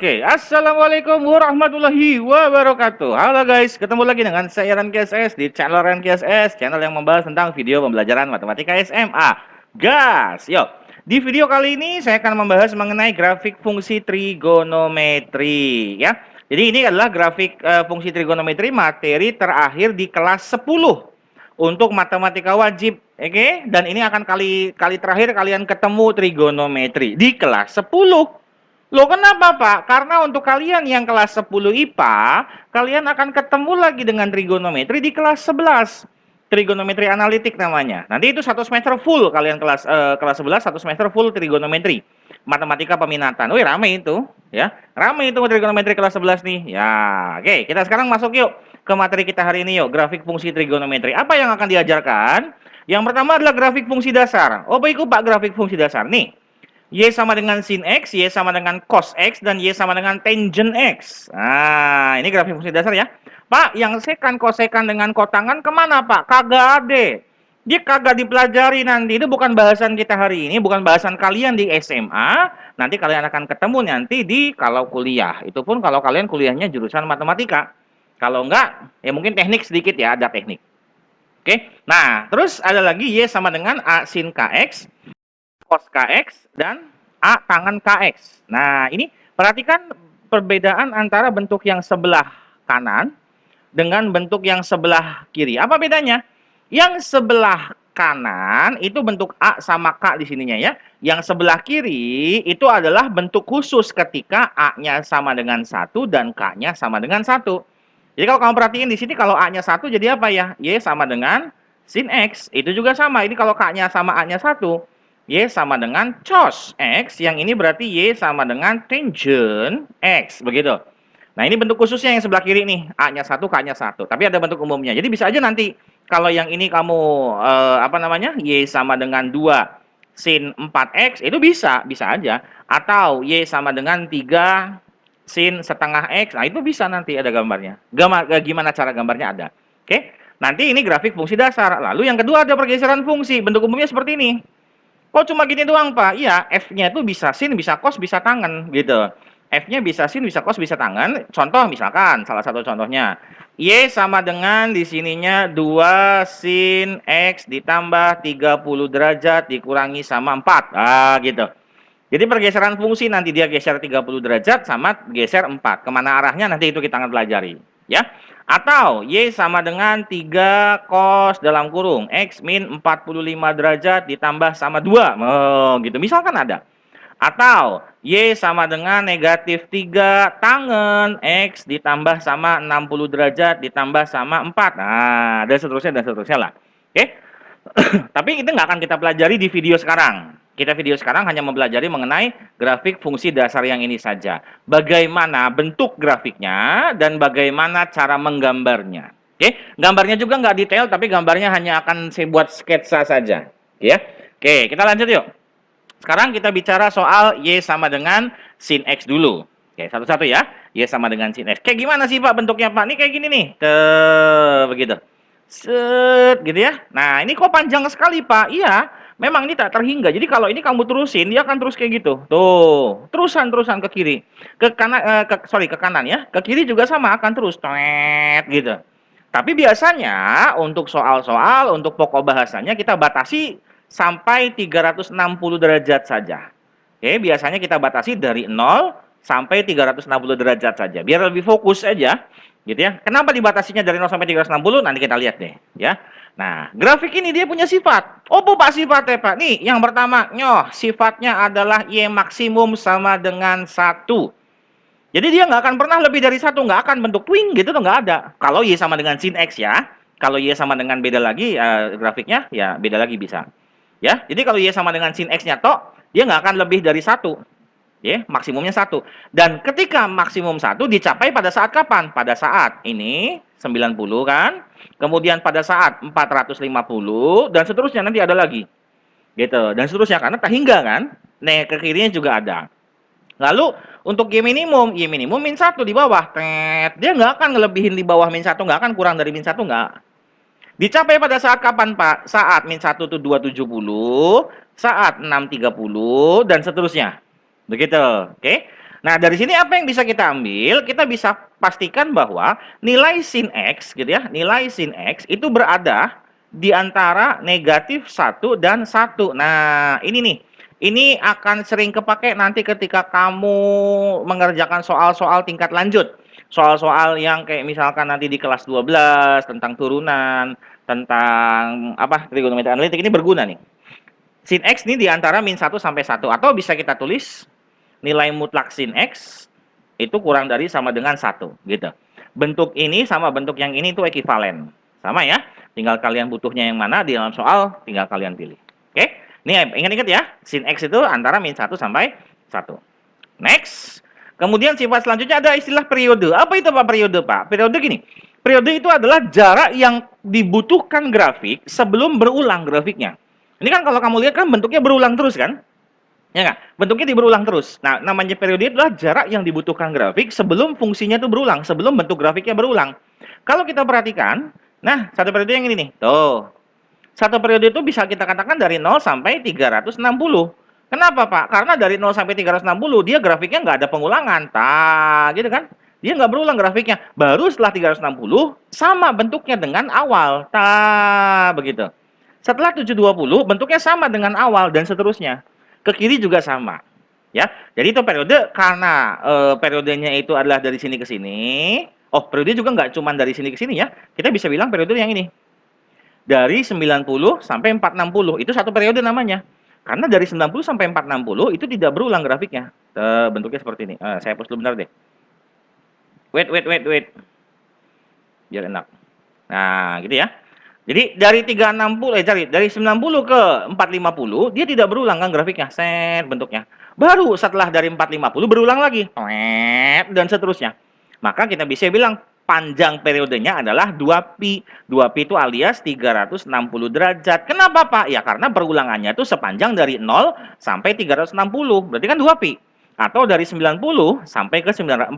Oke, assalamualaikum warahmatullahi wabarakatuh. Halo guys, ketemu lagi dengan saya Ran KSS di channel Ran KSS, channel yang membahas tentang video pembelajaran matematika SMA. Gas, yuk. Di video kali ini saya akan membahas mengenai grafik fungsi trigonometri, ya. Jadi ini adalah grafik fungsi trigonometri materi terakhir di kelas 10 untuk matematika wajib, oke? Dan ini akan kali terakhir kalian ketemu trigonometri di kelas 10. Loh kenapa Pak? Karena untuk kalian yang kelas 10 IPA, kalian akan ketemu lagi dengan trigonometri di kelas 11. Trigonometri analitik namanya. Nanti itu satu semester full kalian kelas 11 satu semester full trigonometri. Matematika peminatan. Wih, rame itu, ya. Rame itu trigonometri kelas 11 nih. Ya, oke, kita sekarang masuk yuk ke materi kita hari ini yuk, grafik fungsi trigonometri. Apa yang akan diajarkan? Yang pertama adalah grafik fungsi dasar. Oh, baik Pak, grafik fungsi dasar nih. Y sama dengan sin X, Y sama dengan cos X, dan Y sama dengan tangent X. Nah, ini grafik fungsi dasar ya. Pak, yang sekan, kosekan dengan kotangan kemana Pak? Kagak ada. Dia kagak dipelajari nanti. Itu bukan bahasan kita hari ini, bukan bahasan kalian di SMA. Nanti kalian akan ketemu nanti di kalau kuliah. Itu pun kalau kalian kuliahnya jurusan matematika. Kalau enggak, ya mungkin teknik sedikit ya, ada teknik. Oke, nah terus ada lagi Y sama dengan A sin KX, cos KX, dan A tangan KX. Nah, ini perhatikan perbedaan antara bentuk yang sebelah kanan dengan bentuk yang sebelah kiri. Apa bedanya? Yang sebelah kanan itu bentuk A sama K di sininya ya. Yang sebelah kiri itu adalah bentuk khusus ketika A-nya sama dengan 1 dan K-nya sama dengan 1. Jadi kalau kamu perhatiin di sini kalau A-nya 1 jadi apa ya? Y sama dengan sin X. Itu juga sama. Ini kalau K-nya sama A-nya 1, Y sama dengan cos X, yang ini berarti Y sama dengan tangent X, begitu. Nah, ini bentuk khususnya yang sebelah kiri nih, A-nya 1, K-nya 1. Tapi ada bentuk umumnya. Jadi bisa aja nanti kalau yang ini kamu apa namanya? Y sama dengan 2 sin 4X, itu bisa aja. Atau Y sama dengan 3 sin setengah X. Nah, itu bisa nanti ada gambarnya. Gimana cara gambarnya ada. Oke? Nanti ini grafik fungsi dasar. Lalu yang kedua ada pergeseran fungsi. Bentuk umumnya seperti ini. Oh cuma gini doang Pak? Iya, F-nya itu bisa sin, bisa cos, bisa tangen gitu. F-nya bisa sin, bisa cos, bisa tangen. Contoh misalkan, salah satu contohnya. Y sama dengan di sininya 2 sin X ditambah 30 derajat dikurangi sama 4. Ah gitu. Jadi pergeseran fungsi nanti dia geser 30 derajat sama geser 4. Kemana arahnya nanti itu kita akan pelajari. Ya. Atau Y sama dengan 3 cos dalam kurung X min 45 derajat ditambah sama 2. Oh, gitu. Misalkan ada. Atau Y sama dengan negatif 3 tangen X ditambah sama 60 derajat ditambah sama 4. Nah, dan seterusnya lah. Oke. Tapi itu nggak akan kita pelajari di video sekarang. Kita video sekarang hanya mempelajari mengenai grafik fungsi dasar yang ini saja. Bagaimana bentuk grafiknya dan bagaimana cara menggambarnya. Oke, gambarnya juga nggak detail, tapi gambarnya hanya akan saya buat sketsa saja. Ya, oke, kita lanjut yuk. Sekarang kita bicara soal Y sama dengan sin X dulu. Oke, satu-satu ya. Y sama dengan sin X. Kayak gimana sih Pak bentuknya Pak? Ini kayak gini nih. Begitu. Set, gitu ya. Nah, ini kok panjang sekali, Pak? Iya, memang ini tak terhingga. Jadi kalau ini kamu terusin, dia akan terus kayak gitu. Tuh, terusan ke kiri. Ke kanan ke kanan ya. Ke kiri juga sama akan terus tet gitu. Tapi biasanya untuk soal-soal untuk pokok bahasanya kita batasi sampai 360 derajat saja. Oke, biasanya kita batasi dari 0 sampai 360 derajat saja. Biar lebih fokus aja gitu ya. Kenapa dibatasinya dari 0 sampai 360? Nanti kita lihat deh, ya. Nah, grafik ini dia punya sifat. Oh, Pak sifatnya, Pak. Nih, yang pertama, sifatnya adalah Y maksimum sama dengan 1. Jadi dia nggak akan pernah lebih dari 1, nggak akan bentuk twing gitu tuh nggak ada. Kalau Y sama dengan sin X ya. Kalau Y sama dengan beda lagi grafiknya, ya beda lagi bisa. Ya, jadi kalau Y sama dengan sin X-nya tok, dia nggak akan lebih dari 1. Ya, maksimumnya 1. Dan ketika maksimum 1 dicapai pada saat kapan? Pada saat ini 90 kan, kemudian pada saat 450 dan seterusnya nanti ada lagi. Gitu. Dan seterusnya karena tak hingga kan. Nah, ke kirinya juga ada. Lalu untuk Y minimum min 1 di bawah. Dia nggak akan ngelebihin di bawah min 1, nggak akan kurang dari min 1, nggak. Dicapai pada saat kapan, Pak? Saat min 1 itu 270, saat 630 dan seterusnya. Begitu, oke? Nah, dari sini apa yang bisa kita ambil? Kita bisa pastikan bahwa nilai sin X gitu ya, nilai sin X itu berada di antara negatif 1 dan 1. Nah, ini nih. Ini akan sering kepake nanti ketika kamu mengerjakan soal-soal tingkat lanjut. Soal-soal yang kayak misalkan nanti di kelas 12 tentang turunan, tentang apa trigonometri analitik ini berguna nih. Sin X ini di antara -1 sampai 1 atau bisa kita tulis nilai mutlak sin X itu kurang dari sama dengan 1 gitu. Bentuk ini sama bentuk yang ini itu ekivalen. Sama ya. Tinggal kalian butuhnya yang mana di dalam soal tinggal kalian pilih. Oke? Ini ingat-ingat ya, sin X itu antara -1 sampai 1. Next. Kemudian sifat selanjutnya ada istilah periode. Apa itu Pak periode, Pak? Periode gini. Periode itu adalah jarak yang dibutuhkan grafik sebelum berulang grafiknya. Ini kan kalau kamu lihat kan bentuknya berulang terus kan? Ya nggak? Bentuknya berulang terus. Nah, namanya periode adalah jarak yang dibutuhkan grafik sebelum fungsinya itu berulang, sebelum bentuk grafiknya berulang. Kalau kita perhatikan, nah, satu periode yang ini nih. Tuh. Satu periode itu bisa kita katakan dari 0 sampai 360. Kenapa, Pak? Karena dari 0 sampai 360 dia grafiknya nggak ada pengulangan. Gitu kan? Dia nggak berulang grafiknya. Baru setelah 360 sama bentuknya dengan awal. Begitu. Setelah 720 bentuknya sama dengan awal dan seterusnya. Ke kiri juga sama. Ya. Jadi itu periode karena periodenya itu adalah dari sini ke sini. Oh, periode juga nggak cuma dari sini ke sini ya. Kita bisa bilang periode yang ini. Dari 90 sampai 460 itu satu periode namanya. Karena dari 90 sampai 460 itu tidak berulang grafiknya. Bentuknya seperti ini. Saya hapus dulu bentar deh. Wait. Biar enak. Nah, gitu ya. Jadi dari 360 dari 90 ke 450 dia tidak berulang kan grafiknya. Set bentuknya. Baru setelah dari 450 berulang lagi. Dan seterusnya. Maka kita bisa bilang panjang periodenya adalah 2pi. 2pi itu alias 360 derajat. Kenapa, Pak? Ya karena perulangannya itu sepanjang dari 0 sampai 360. Berarti kan 2pi. Atau dari 90 sampai ke 450.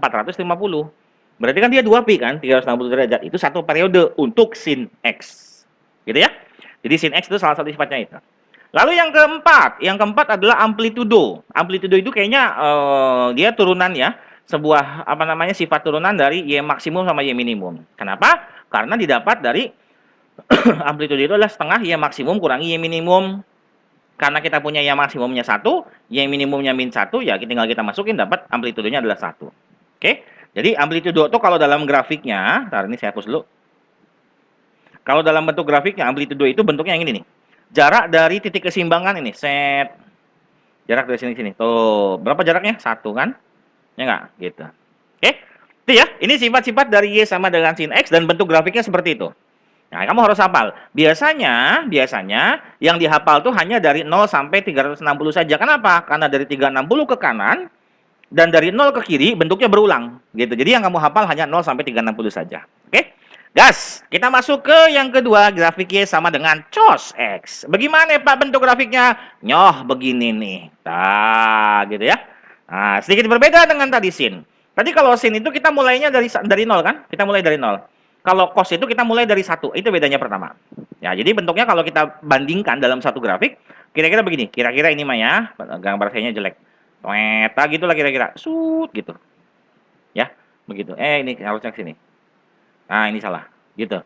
Berarti kan dia 2pi kan, 360 derajat. Itu satu periode untuk sin X. Gitu ya. Jadi sin X itu salah satu sifatnya itu. Lalu yang keempat adalah amplitudo. Amplitudo itu kayaknya dia turunan ya, sebuah apa namanya sifat turunan dari Y maksimum sama Y minimum. Kenapa? Karena didapat dari amplitudo itu adalah setengah Y maksimum kurangi Y minimum. Karena kita punya Y maksimumnya 1, Y minimumnya -1, ya tinggal kita masukin dapat amplitudonya adalah 1. Oke? Jadi amplitudo itu kalau dalam grafiknya, ntar ini saya hapus dulu. Kalau dalam bentuk grafiknya, amplitudo itu bentuknya yang ini nih. Jarak dari titik keseimbangan ini, set. Jarak dari sini ke sini. Tuh, berapa jaraknya? 1 kan? Ya nggak? Gitu. Oke? Itu ya, ini sifat-sifat dari Y sama dengan sin X dan bentuk grafiknya seperti itu. Nah, kamu harus hafal. Biasanya yang dihafal tuh hanya dari 0 sampai 360 saja. Kenapa? Karena dari 360 ke kanan dan dari 0 ke kiri bentuknya berulang gitu. Jadi yang kamu hafal hanya 0 sampai 360 saja. Oke? Gas, kita masuk ke yang kedua, grafik Y sama dengan cos X. Bagaimana Pak bentuk grafiknya? Nyoh begini nih. Gitu ya. Nah, sedikit berbeda dengan tadi sin. Tadi kalau sin itu kita mulainya dari 0 kan? Kita mulai dari 0. Kalau cos itu kita mulai dari 1. Itu bedanya pertama. Ya, jadi bentuknya kalau kita bandingkan dalam satu grafik, kira-kira begini. Kira-kira ini mah ya, gambar saya jelek. Weta gitu lah kira-kira. Sut gitu. Ya, begitu. Ini harusnya ke sini. Nah, ini salah. Gitu.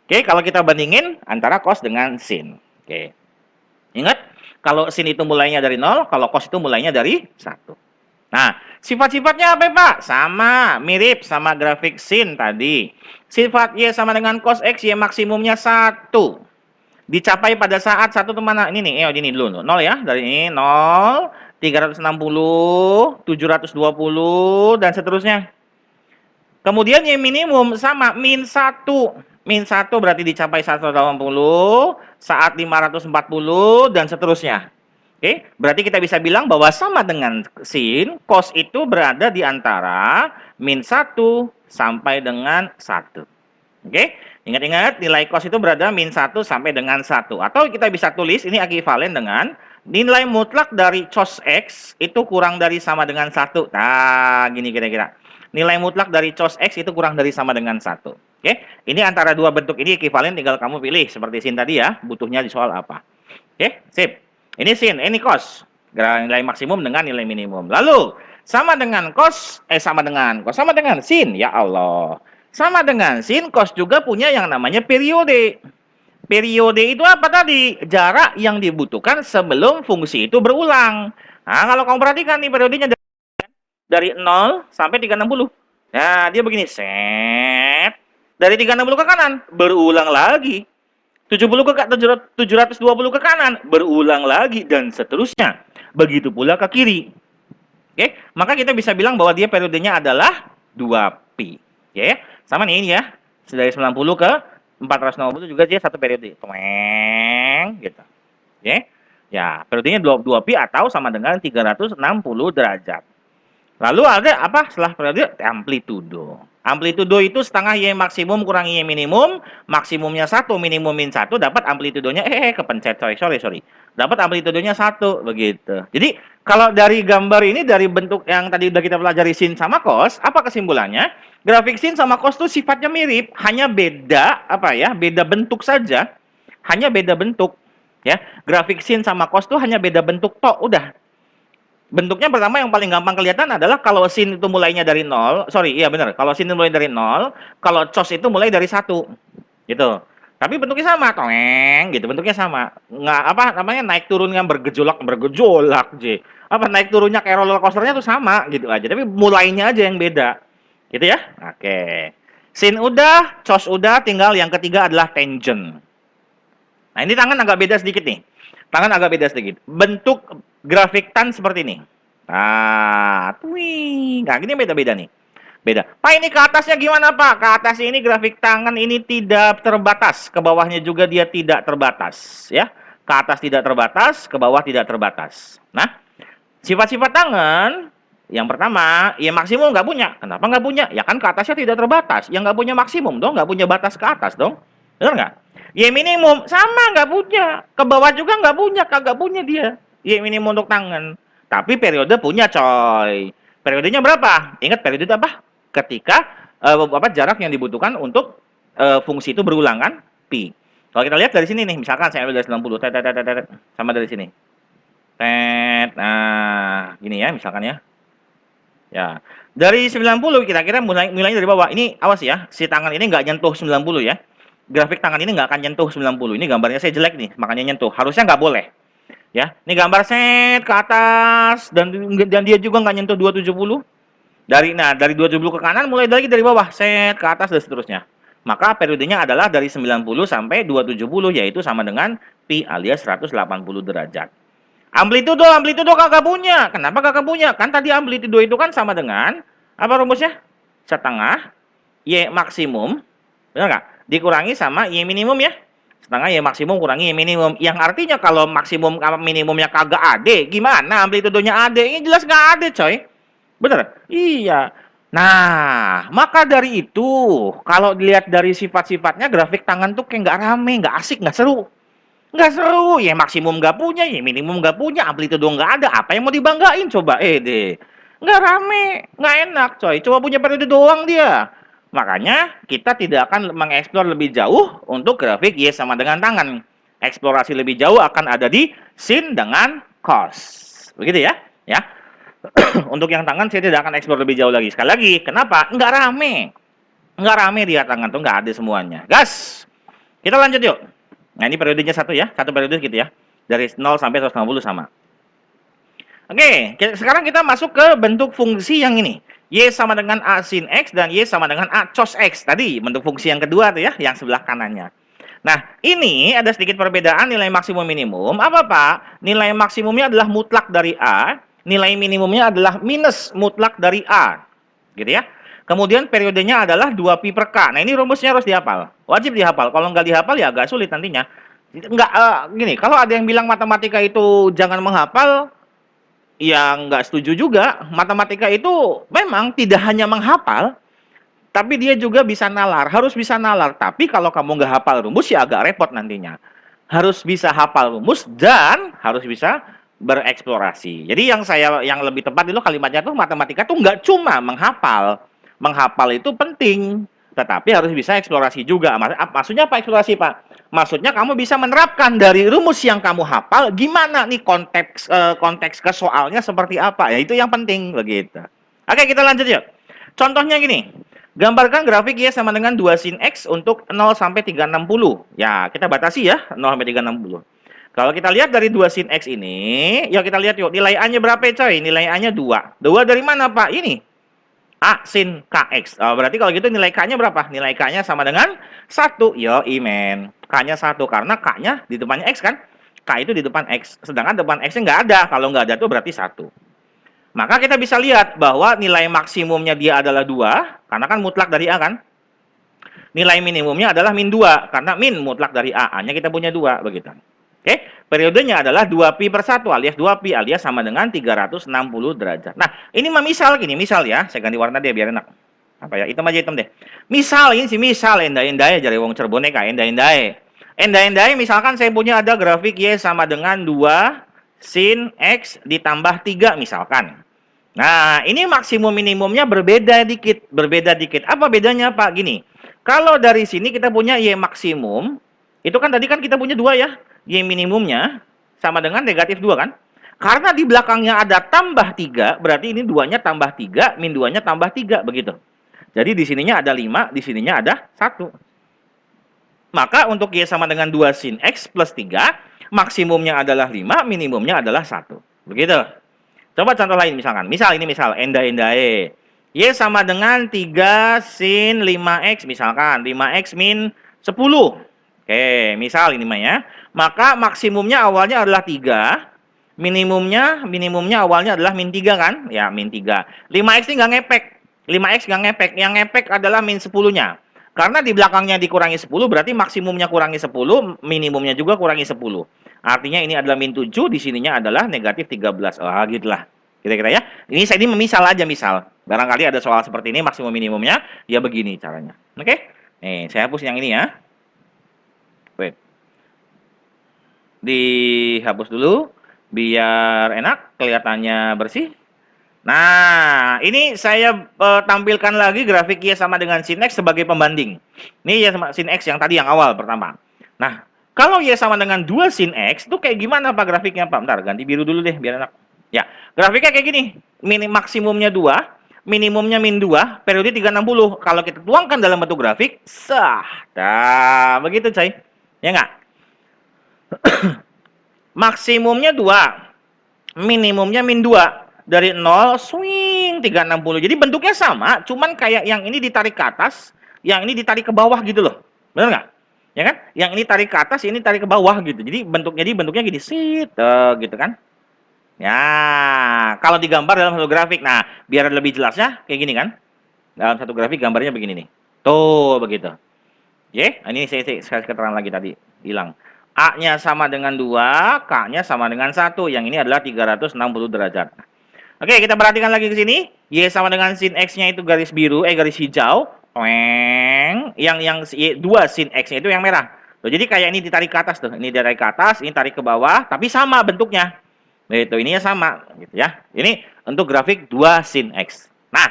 Oke, kalau kita bandingin antara cos dengan sin. Oke. Ingat, kalau sin itu mulainya dari 0, kalau cos itu mulainya dari 1. Nah, sifat-sifatnya apa, Pak? Sama, mirip sama grafik sin tadi. Sifat Y sama dengan cos X, Y maksimumnya 1. Dicapai pada saat 1 itu mana? Ini nih, ini dulu. 0 ya, dari ini 0, 360, 720, dan seterusnya. Kemudian Y minimum sama min 1. Min 1 berarti dicapai 180, saat 540, dan seterusnya. Oke, berarti kita bisa bilang bahwa sama dengan sin, cos itu berada di antara min 1 sampai dengan 1. Oke, ingat-ingat nilai cos itu berada min 1 sampai dengan 1. Atau kita bisa tulis ini ekivalen dengan nilai mutlak dari cos X itu kurang dari sama dengan 1. Nah, gini kira-kira. Nilai mutlak dari cos X itu kurang dari sama dengan 1. Oke, ini antara dua bentuk ini ekivalen, tinggal kamu pilih seperti sin tadi ya, butuhnya di soal apa. Oke, sip. Ini sin, ini cos. Nilai maksimum dengan nilai minimum. Lalu, Sama dengan sama dengan sin, ya Allah. Sama dengan sin, cos juga punya yang namanya periode. Periode itu apa tadi? Jarak yang dibutuhkan sebelum fungsi itu berulang. Nah, kalau kamu perhatikan nih periodenya dari 0 sampai 360. Nah, dia begini, set. Dari 360 ke kanan, berulang lagi. 70 ke 720 ke kanan, berulang lagi dan seterusnya. Begitu pula ke kiri. Oke, maka kita bisa bilang bahwa dia periodenya adalah 2pi. Oke, sama nih ini ya. Dari 90 ke 460 juga dia satu periode. Tweng, gitu. Oke. Ya, periodenya 2pi atau sama dengan 360 derajat. Lalu ada apa setelah periode? Amplitudo. Amplitudo itu setengah Y maksimum kurang Y minimum, maksimumnya 1, minimum min 1, dapat amplitudonya, kepencet, sorry. Dapat amplitudonya 1, begitu. Jadi, kalau dari gambar ini, dari bentuk yang tadi udah kita pelajari sin sama cos, apa kesimpulannya? Grafik sin sama cos itu sifatnya mirip, hanya beda, beda bentuk saja. Hanya beda bentuk, ya. Grafik sin sama cos itu hanya beda bentuk, toh, udah. Bentuknya pertama yang paling gampang kelihatan adalah kalau sin itu mulainya dari 0, iya benar, kalau sin itu mulai dari 0, kalau cos itu mulai dari 1, gitu. Tapi bentuknya sama, toeng, gitu, bentuknya sama. Nggak, namanya, naik turunnya bergejolak, naik turunnya kayak roller coasternya tuh sama, gitu aja. Tapi mulainya aja yang beda, gitu ya. Oke. Sin udah, cos udah, tinggal yang ketiga adalah tangent. Nah, ini tangan agak beda sedikit nih. Tangan agak beda sedikit. Bentuk grafik tan seperti ini. Nah, gini beda-beda nih. Beda. Pak, ini ke atasnya gimana, Pak? Ke atas ini grafik tangan ini tidak terbatas. Ke bawahnya juga dia tidak terbatas. Ya. Ke atas tidak terbatas, ke bawah tidak terbatas. Nah, sifat-sifat tangan, yang pertama, ya maksimum nggak punya. Kenapa nggak punya? Ya kan ke atasnya tidak terbatas. Yang nggak punya maksimum dong, nggak punya batas ke atas dong. Benar nggak? Y minimum sama nggak punya, ke bawah juga nggak punya, kagak punya dia. Y minimum untuk tangan. Tapi periode punya, coy. Periodenya berapa? Ingat periode apa? Ketika jarak yang dibutuhkan untuk fungsi itu berulang kan? Pi. Kalau kita lihat dari sini nih, misalkan saya ambil dari 90, sama dari sini. Nah, gini ya misalkan ya. Ya. Dari 90 kira-kira mulainya dari bawah. Ini awas ya, si tangan ini nggak nyentuh 90 ya. Grafik tangan ini nggak akan nyentuh 90. Ini gambarnya saya jelek nih, makanya nyentuh. Harusnya nggak boleh. Ya, ini gambar set ke atas dan dia juga nggak nyentuh 270. Dari 270 ke kanan mulai lagi dari bawah, set ke atas dan seterusnya. Maka periodenya adalah dari 90 sampai 270 yaitu sama dengan pi alias 180 derajat. Amplitudo kagak punya. Kenapa kagak punya? Kan tadi amplitudo itu kan sama dengan apa rumusnya? Setengah Y maksimum, benar nggak? Dikurangi sama Y minimum ya. Setengah Y maksimum kurangi Y minimum. Yang artinya kalau maksimum sama minimumnya kagak ada, gimana amplitudonya ada? Ini jelas nggak ada, coy. Bener? Iya. Nah, maka dari itu, kalau dilihat dari sifat-sifatnya, grafik tangan tuh kayak nggak rame, nggak asik, nggak seru. Nggak seru, ya maksimum nggak punya, ya minimum nggak punya, amplitudo nggak ada, apa yang mau dibanggain coba, deh. Nggak rame, nggak enak coy, coba punya periode doang dia. Makanya kita tidak akan mengeksplor lebih jauh untuk grafik Y sama dengan tangan. Eksplorasi lebih jauh akan ada di sin dengan cos. Begitu ya, ya. Untuk yang tangan saya tidak akan eksplor lebih jauh lagi. Sekali lagi, kenapa? Nggak rame. Nggak rame dia tangan tuh, nggak ada semuanya. Gas! Kita lanjut yuk. Nah, ini periodenya satu ya, satu periode gitu ya. Dari 0 sampai 160 sama. Oke, sekarang kita masuk ke bentuk fungsi yang ini. Y sama dengan A sin X dan Y sama dengan A cos X. Tadi bentuk fungsi yang kedua tuh ya, yang sebelah kanannya. Nah, ini ada sedikit perbedaan nilai maksimum minimum. Apa, Pak? Nilai maksimumnya adalah mutlak dari A, nilai minimumnya adalah minus mutlak dari A. Gitu ya. Kemudian periodenya adalah 2pi per K. Nah, ini rumusnya harus dihafal. Wajib dihafal. Kalau nggak dihafal ya agak sulit nantinya. Nggak, gini, kalau ada yang bilang matematika itu jangan menghafal, ya nggak setuju juga. Matematika itu memang tidak hanya menghafal, tapi dia juga bisa nalar. Harus bisa nalar. Tapi kalau kamu nggak hafal rumus ya agak repot nantinya. Harus bisa hafal rumus dan harus bisa bereksplorasi. Jadi yang lebih tepat itu kalimatnya tuh matematika tuh nggak cuma menghafal. Menghafal itu penting, tetapi harus bisa eksplorasi juga. Maksudnya apa eksplorasi, Pak? Maksudnya kamu bisa menerapkan dari rumus yang kamu hafal, gimana nih konteks ke soalnya seperti apa. Ya itu yang penting begitu. Oke, kita lanjut yuk. Contohnya gini. Gambarkan grafik Y sama dengan 2 sin X untuk 0 sampai 360. Ya, kita batasi ya, 0 sampai 360. Kalau kita lihat dari 2 sin X ini, ya kita lihat yuk, nilai A-nya berapa coy? Nilai A-nya 2. 2 dari mana Pak? Ini. A sin KX. Oh, berarti kalau gitu nilai K-nya berapa? Nilai K-nya sama dengan 1. Yo, imen. K-nya 1 karena K-nya di depannya X kan? K itu di depan X. Sedangkan depan X-nya nggak ada. Kalau nggak ada tuh berarti 1. Maka kita bisa lihat bahwa nilai maksimumnya dia adalah 2. Karena kan mutlak dari A kan? Nilai minimumnya adalah min 2. Karena min mutlak dari A. A-nya kita punya 2. Begitu. Oke, periodenya adalah 2pi per 1 alias 2pi alias sama dengan 360 derajat. Nah, ini mah misal gini, misal ya, saya ganti warna dia biar enak. Apa ya, hitam aja hitam deh. Misal ini sih misal endah-endah jari wong Cireboneka endah-endah. Endah-endah misalkan saya punya ada grafik Y sama dengan 2 sin X ditambah 3 misalkan. Nah, ini maksimum minimumnya berbeda dikit, berbeda dikit. Apa bedanya, Pak? Gini. Kalau dari sini kita punya Y maksimum, itu kan tadi kan kita punya 2 ya. Y minimumnya sama dengan negatif 2 kan? Karena di belakangnya ada tambah 3, berarti ini 2-nya tambah 3, min 2-nya tambah 3, begitu. Jadi di sininya ada 5, di sininya ada 1. Maka untuk Y sama dengan 2 sin X plus 3, maksimumnya adalah 5, minimumnya adalah 1. Begitu. Coba contoh lain misalkan. Misal ini misal, endah-endahe. Y sama dengan 3 sin 5X misalkan. 5X min 10. Oke, misal ini mah ya. Maka maksimumnya awalnya adalah 3. Minimumnya awalnya adalah min 3 kan? Ya, min 3. 5X ini nggak ngepek. 5X nggak ngepek. Yang ngepek adalah min 10-nya. Karena di belakangnya dikurangi 10, berarti maksimumnya kurangi 10, minimumnya juga kurangi 10. Artinya ini adalah min 7, di sininya adalah negatif 13. Ah, gitulah. Kira-kira ya. Ini misal aja, misal. Barangkali ada soal seperti ini, maksimum minimumnya, ya begini caranya. Oke? Nih, saya hapus yang ini ya. Wait. Dihapus dulu, biar enak, kelihatannya bersih. Nah, ini saya tampilkan lagi grafik Y sama dengan sin X sebagai pembanding. Ini Y sama sin X yang tadi yang awal pertama. Nah, kalau Y sama dengan 2 sin X, itu kayak gimana Pak grafiknya Pak? Bentar, ganti biru dulu deh biar enak. Ya, grafiknya kayak gini. Maksimumnya 2, minimumnya min 2, periode 360. Kalau kita tuangkan dalam bentuk grafik, sah. Nah, begitu coy. Ya nggak? Maksimumnya 2, minimumnya min 2. Dari 0 swing 360. Jadi bentuknya sama, cuman kayak yang ini ditarik ke atas, yang ini ditarik ke bawah gitu loh. Benar nggak? Ya kan? Yang ini tarik ke atas, ini tarik ke bawah gitu. Jadi bentuknya gini sit gitu kan. Ya, kalau digambar dalam satu grafik. Nah, biar lebih jelasnya kayak gini kan. Dalam satu grafik gambarnya begini nih. Tuh, begitu. Oke, ini saya kasih keterangan lagi tadi, hilang. A-nya sama dengan 2, K-nya sama dengan 1. Yang ini adalah 360 derajat. Oke, kita perhatikan lagi ke sini. Y sama dengan sin X-nya itu garis biru, garis hijau. Yang 2 sin X-nya itu yang merah. Tuh, jadi kayak ini ditarik ke atas tuh. Ini ditarik ke atas, ini tarik ke bawah, tapi sama bentuknya. Itu ininya sama gitu ya. Ini untuk grafik 2 sin X. Nah,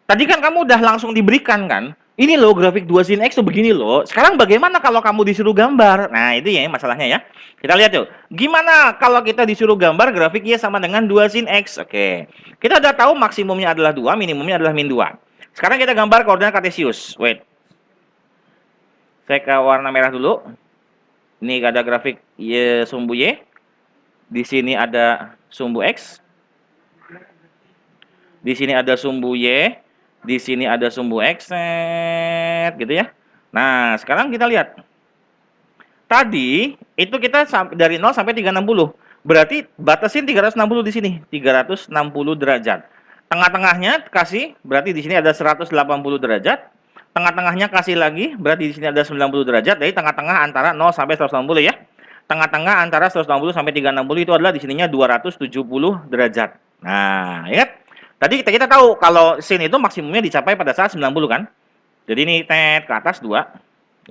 tadi kan kamu udah langsung diberikan kan? Ini loh grafik 2 sin X tuh begini loh. Sekarang bagaimana kalau kamu disuruh gambar? Nah, itu ya masalahnya ya. Kita lihat yuk. Gimana kalau kita disuruh gambar grafik Y sama dengan 2 sin X? Oke. Kita udah tahu maksimumnya adalah 2, minimumnya adalah min 2. Sekarang kita gambar koordinat kartesius. Wait. Saya ke warna merah dulu. Ini ada grafik Y sumbu Y. Di sini ada sumbu X. Di sini ada sumbu Y. Di sini ada sumbu X, gitu ya. Nah, sekarang kita lihat. Tadi itu kita dari 0 sampai 360. Berarti batasin 360 di sini, 360 derajat. Tengah-tengahnya kasih, berarti di sini ada 180 derajat. Tengah-tengahnya kasih lagi, berarti di sini ada 90 derajat. Jadi tengah-tengah antara 0 sampai 180 ya. Tengah-tengah antara 180 sampai 360 itu adalah di sininya 270 derajat. Nah, ingat? Tadi kita tahu kalau sin itu maksimumnya dicapai pada saat 90 kan? Jadi ini tet ke atas 2,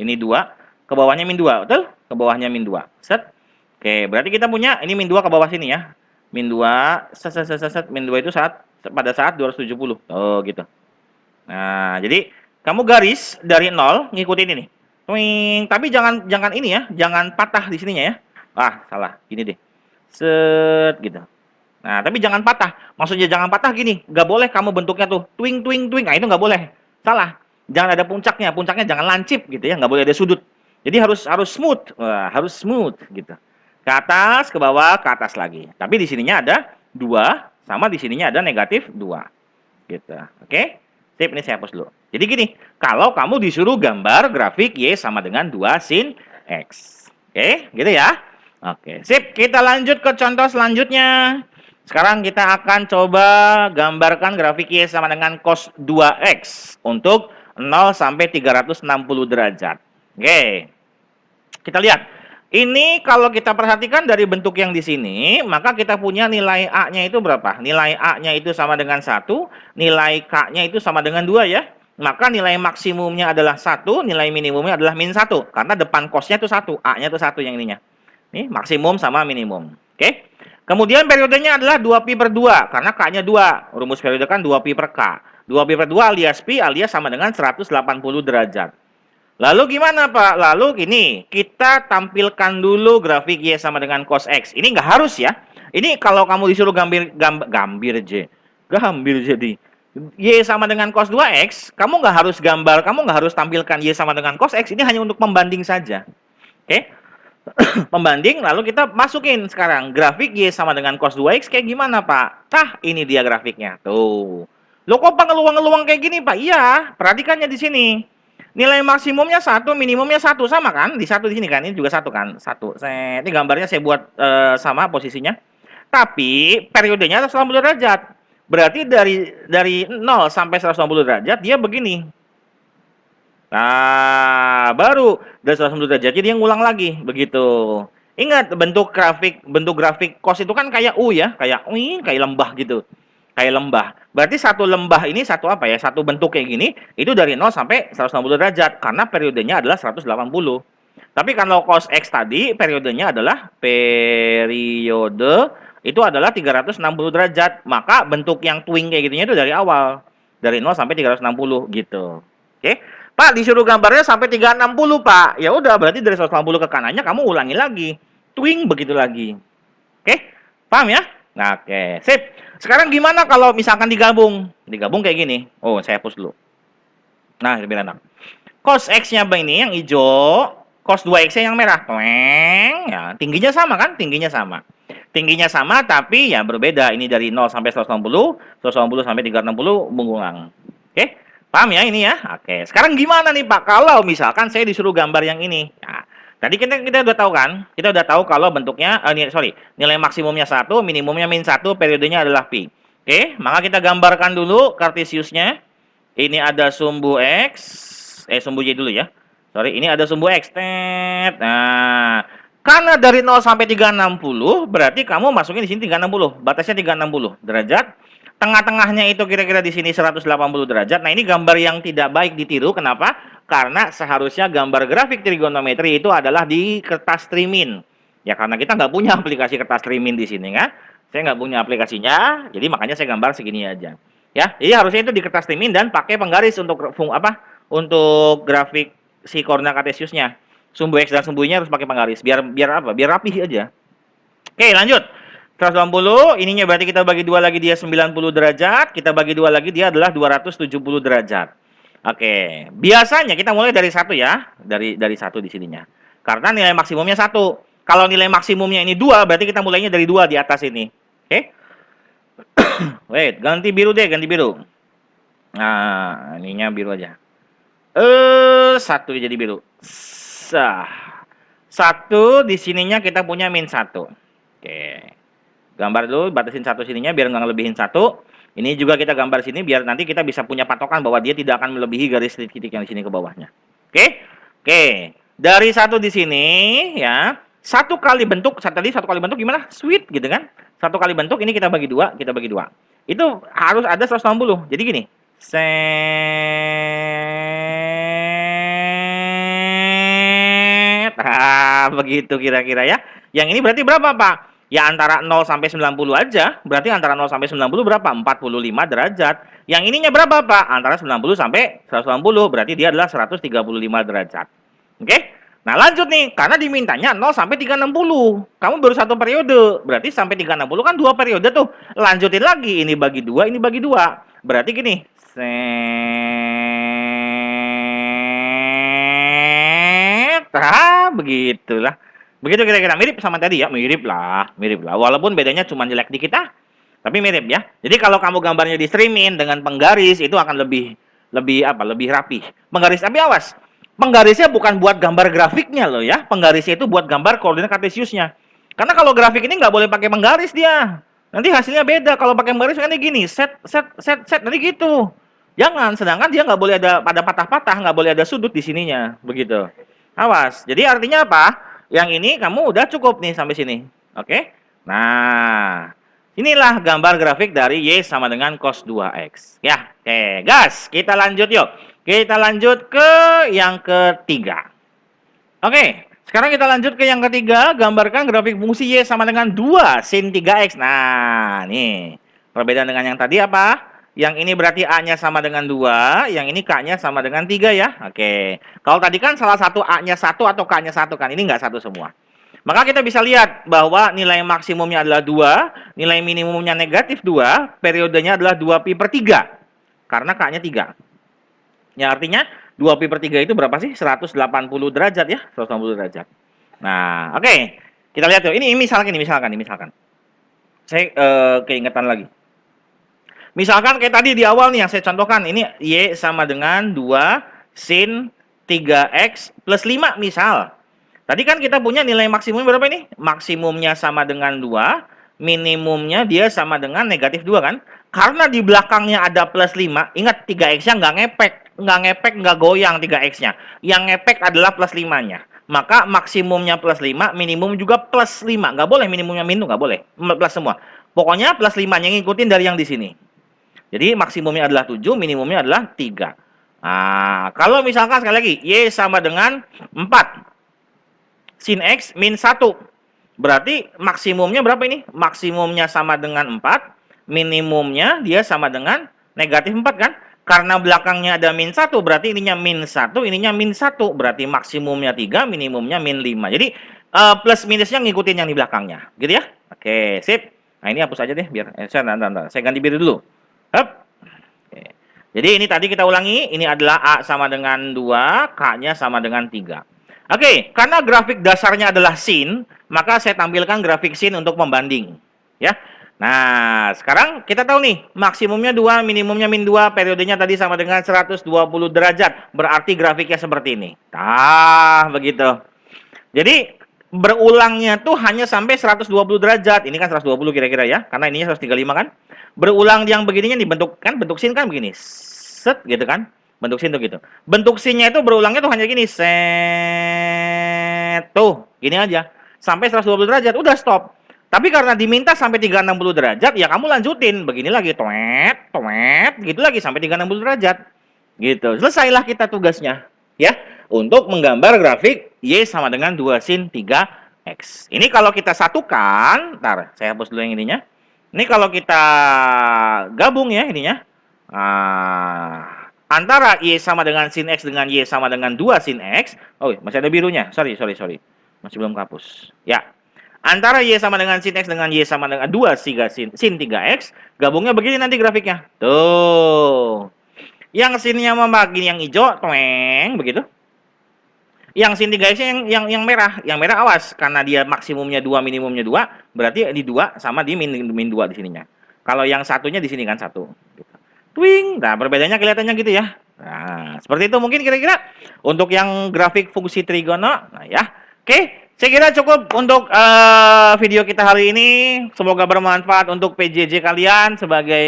ini 2, ke bawahnya min 2, betul? Ke bawahnya min 2. Set. Oke, berarti kita punya ini min 2 ke bawah sini ya. Min 2, set, min 2 itu pada saat 270. Oh, gitu. Nah, jadi kamu garis dari 0 ngikutin ini. Twing, tapi jangan ini ya, jangan patah di sininya ya. Ah, salah. Gini deh. Set gitu. Nah, tapi jangan patah. Maksudnya jangan patah gini, nggak boleh kamu bentuknya tuh twing twing twing. Nah, itu nggak boleh. Salah. Jangan ada puncaknya. Puncaknya jangan lancip gitu ya, nggak boleh ada sudut. Jadi harus smooth. Wah, harus smooth gitu. Ke atas, ke bawah, ke atas lagi. Tapi di sininya ada 2, sama di sininya ada negatif 2. Gitu. Oke? Sip, ini saya hapus dulu. Jadi gini, kalau kamu disuruh gambar grafik Y sama dengan 2 sin X. Oke, gitu ya. Oke, sip. Kita lanjut ke contoh selanjutnya. Sekarang kita akan coba gambarkan grafik Y sama dengan cos 2X untuk 0 sampai 360 derajat. Oke. Kita lihat. Ini kalau kita perhatikan dari bentuk yang di sini, maka kita punya nilai A-nya itu berapa? Nilai A-nya itu sama dengan 1, nilai K-nya itu sama dengan 2 ya. Maka nilai maksimumnya adalah 1, nilai minimumnya adalah min 1. Karena depan cos-nya itu 1, A-nya itu 1 yang ininya. Nih, maksimum sama minimum. Oke. Kemudian periodenya adalah 2pi per 2, karena K-nya 2. Rumus periode kan 2pi per K. 2pi per 2 alias pi alias sama dengan 180 derajat. Lalu gimana Pak? Lalu gini, kita tampilkan dulu grafik Y sama dengan cos X. Ini nggak harus ya. Ini kalau kamu disuruh gambir jadi. Y sama dengan cos 2X, kamu nggak harus gambar, kamu nggak harus tampilkan Y sama dengan cos X. Ini hanya untuk pembanding saja. Oke? Pembanding, lalu kita masukin sekarang. Grafik Y sama dengan cos 2X kayak gimana Pak? Tah, ini dia grafiknya. Tuh. Loh kok ngeluang-ngeluang kayak gini Pak? Iya, perhatikannya di sini. Nilai maksimumnya 1, minimumnya 1 sama kan? Di satu di sini kan? Ini juga 1 kan? 1. Ini gambarnya saya buat sama posisinya. Tapi periodenya 180 derajat. Berarti dari 0 sampai 180 derajat dia begini. Nah, baru dari 180 derajat jadi yang ngulang lagi begitu. Ingat bentuk grafik cos itu kan kayak U ya, kayak lembah gitu. Kayak lembah. Berarti satu lembah ini satu apa ya? Satu bentuk kayak gini itu dari 0 sampai 160 derajat karena periodenya adalah 180. Tapi kalau cos X tadi periodenya adalah periode itu adalah 360 derajat. Maka bentuk yang twing kayak gitunya itu dari awal. Dari 0 sampai 360 gitu. Oke. Pak, disuruh gambarnya sampai 360, Pak. Ya udah, berarti dari 180 ke kanannya kamu ulangi lagi. Twing begitu lagi. Oke? Paham ya? Nah, oke. Sip. Sekarang gimana kalau misalkan digabung? Digabung kayak gini. Oh, saya hapus dulu. Nah, lebih enak. Cos X-nya ini yang hijau, cos 2X-nya yang merah. Tweng. Ya, tingginya sama kan? Tingginya sama. Tingginya sama tapi ya berbeda. Ini dari 0 sampai 180, 180 sampai 360 mengulang. Oke? Paham ya ini ya? Oke. Sekarang gimana nih Pak kalau misalkan saya disuruh gambar yang ini? Nah, tadi kita udah tahu kan? Kita udah tahu kalau bentuknya nilai maksimumnya 1, minimumnya min 1, periodenya adalah pi. Oke, maka kita gambarkan dulu Cartesiusnya. Ini ada sumbu X, sumbu Y dulu ya. Sorry, ini ada sumbu X. Tet. Nah, karena dari 0 sampai 360, berarti kamu masukin di sini 360. Batasnya 360 derajat. Tengah-tengahnya itu kira-kira di sini 180 derajat. Nah, ini gambar yang tidak baik ditiru. Kenapa? Karena seharusnya gambar grafik trigonometri itu adalah di kertas trimin. Ya, karena kita nggak punya aplikasi kertas trimin di sini kan. Saya nggak punya aplikasinya, jadi makanya saya gambar segini aja. Ya, jadi harusnya itu di kertas trimin dan pakai penggaris untuk Untuk grafik si koordinat Cartesiusnya. Sumbu X dan sumbu Y-nya harus pakai penggaris. Biar apa? Biar rapih aja. Oke, lanjut. 180, ininya berarti kita bagi 2 lagi dia 90 derajat, kita bagi 2 lagi dia adalah 270 derajat. Oke, biasanya kita mulai dari 1 ya, dari 1 di sininya. Karena nilai maksimumnya 1. Kalau nilai maksimumnya ini 2, berarti kita mulainya dari 2 di atas ini. Oke. Wait, ganti biru deh, ganti biru. Nah, ininya biru aja. 1 jadi biru. Sah. 1 di sininya kita punya min 1. Oke. Gambar dulu, batasin 1 sininya biar nggak ngelebihin 1. Ini juga kita gambar sini biar nanti kita bisa punya patokan bahwa dia tidak akan melebihi garis titik yang di sini ke bawahnya. Oke? Oke. Dari 1 di sini ya. 1 kali bentuk, tadi 1 kali bentuk gimana? Sweet gitu kan? 1 kali bentuk ini kita bagi 2, kita bagi 2. Itu harus ada 160. Jadi gini. Set. Ah, begitu kira-kira ya. Yang ini berarti berapa, Pak? Ya antara 0 sampai 90 aja. Berarti antara 0 sampai 90 berapa? 45 derajat. Yang ininya berapa, Pak? Antara 90 sampai 180. Berarti dia adalah 135 derajat. Oke? Nah, lanjut nih, karena dimintanya 0 sampai 360. Kamu baru satu periode, berarti sampai 360 kan dua periode tuh. Lanjutin lagi, ini bagi dua, ini bagi dua. Berarti gini, begitulah. Begitu kira-kira, mirip sama tadi ya, mirip lah, mirip lah. Walaupun bedanya cuma jelek dikit tapi mirip ya. Jadi kalau kamu gambarnya di streaming dengan penggaris itu akan lebih lebih apa? Lebih rapi. Penggaris tapi awas. Penggarisnya bukan buat gambar grafiknya loh ya. Penggarisnya itu buat gambar koordinat kartesiusnya. Karena kalau grafik ini nggak boleh pakai penggaris dia. Nanti hasilnya beda. Kalau pakai penggaris kan gini, set nanti gitu. Jangan, sedangkan dia nggak boleh ada pada patah-patah, nggak boleh ada sudut di sininya, begitu. Awas. Jadi artinya apa? Yang ini kamu udah cukup nih sampai sini. Oke? Nah, inilah gambar grafik dari Y sama dengan cos 2X. Ya, oke, gas. Kita lanjut yuk. Kita lanjut ke yang ketiga. Oke, sekarang kita lanjut ke yang ketiga. Gambarkan grafik fungsi Y sama dengan 2 sin 3X. Nah, nih. Perbedaan dengan yang tadi apa? Yang ini berarti A-nya sama dengan 2, yang ini K-nya sama dengan 3 ya. Oke. Kalau tadi kan salah satu A-nya 1 atau K-nya 1 kan. Ini nggak satu semua. Maka kita bisa lihat bahwa nilai maksimumnya adalah 2, nilai minimumnya negatif 2, periodenya adalah 2pi per 3. Karena K-nya 3. Ya artinya 2pi per 3 itu berapa sih? 180 derajat ya, 180 derajat. Nah, oke. Kita lihat tuh. Ini misalkan. Saya keingetan lagi. Misalkan kayak tadi di awal nih yang saya contohkan, ini Y sama dengan 2 sin 3X plus 5 misal. Tadi kan kita punya nilai maksimum berapa ini? Maksimumnya sama dengan 2, minimumnya dia sama dengan negatif 2 kan? Karena di belakangnya ada plus 5, ingat 3X-nya nggak ngepek, nggak goyang 3X-nya. Yang ngepek adalah plus 5-nya. Maka maksimumnya plus 5, minimum juga plus 5. Nggak boleh minimumnya minus, nggak boleh. Plus semua. Pokoknya plus 5-nya ngikutin dari yang di sini. Jadi maksimumnya adalah 7, minimumnya adalah 3. Nah, kalau misalkan sekali lagi, Y sama dengan 4. Sin X min 1. Berarti maksimumnya berapa ini? Maksimumnya sama dengan 4. Minimumnya dia sama dengan negatif 4 kan? Karena belakangnya ada min 1. Berarti ininya min 1. Ininya min 1. Berarti maksimumnya 3. Minimumnya min 5. Jadi plus minusnya ngikutin yang di belakangnya. Gitu ya? Oke, sip. Nah ini hapus aja deh. Biar saya ganti biru dulu. Hup. Oke. Jadi ini tadi kita ulangi. Ini adalah A sama dengan 2. K-nya sama dengan 3. Oke, karena grafik dasarnya adalah sin, maka saya tampilkan grafik sin untuk membanding. Ya. Nah, sekarang kita tahu nih, maksimumnya 2, minimumnya min 2, periodenya tadi sama dengan 120 derajat. Berarti grafiknya seperti ini. Nah, begitu. Jadi, berulangnya tuh hanya sampai 120 derajat. Ini kan 120 kira-kira ya, karena ininya 135 kan. Berulang yang begininya dibentuk kan, bentuk sin kan begini. Set gitu kan. Bentuk sin tuh gitu. Bentuk sinnya itu berulangnya tuh hanya gini. Set. Tuh, gini aja. Sampai 120 derajat, udah stop. Tapi karena diminta sampai 360 derajat, ya kamu lanjutin. Begini lagi, toet, gitu lagi sampai 360 derajat. Gitu. Selesailah kita tugasnya. Ya, untuk menggambar grafik Y sama dengan 2 sin 3X. Ini kalau kita satukan, ntar saya hapus dulu yang ininya. Ini kalau kita gabung ya ininya. Antara Y sama dengan sin X dengan Y sama dengan 2 sin X. Oh, masih ada birunya. Sorry. Masih belum kapus. Ya. Antara Y sama dengan sin X dengan Y sama dengan 2 sin 3X. Gabungnya begini nanti grafiknya. Tuh. Yang sinnya membagi yang hijau, toeng, begitu. Yang sin 3X yang merah. Yang merah awas. Karena dia maksimumnya 2, minimumnya 2. Berarti di 2 sama di min 2 di sininya. Kalau yang satunya di sini kan 1. Gitu. Twing. Nah, perbedaannya kelihatannya gitu ya. Nah, seperti itu mungkin kira-kira untuk yang grafik fungsi trigono. Nah, ya. Oke, saya kira cukup untuk video kita hari ini. Semoga bermanfaat untuk PJJ kalian sebagai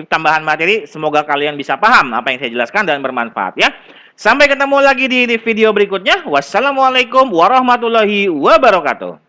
tambahan materi. Semoga kalian bisa paham apa yang saya jelaskan dan bermanfaat ya. Sampai ketemu lagi di video berikutnya. Wassalamualaikum warahmatullahi wabarakatuh.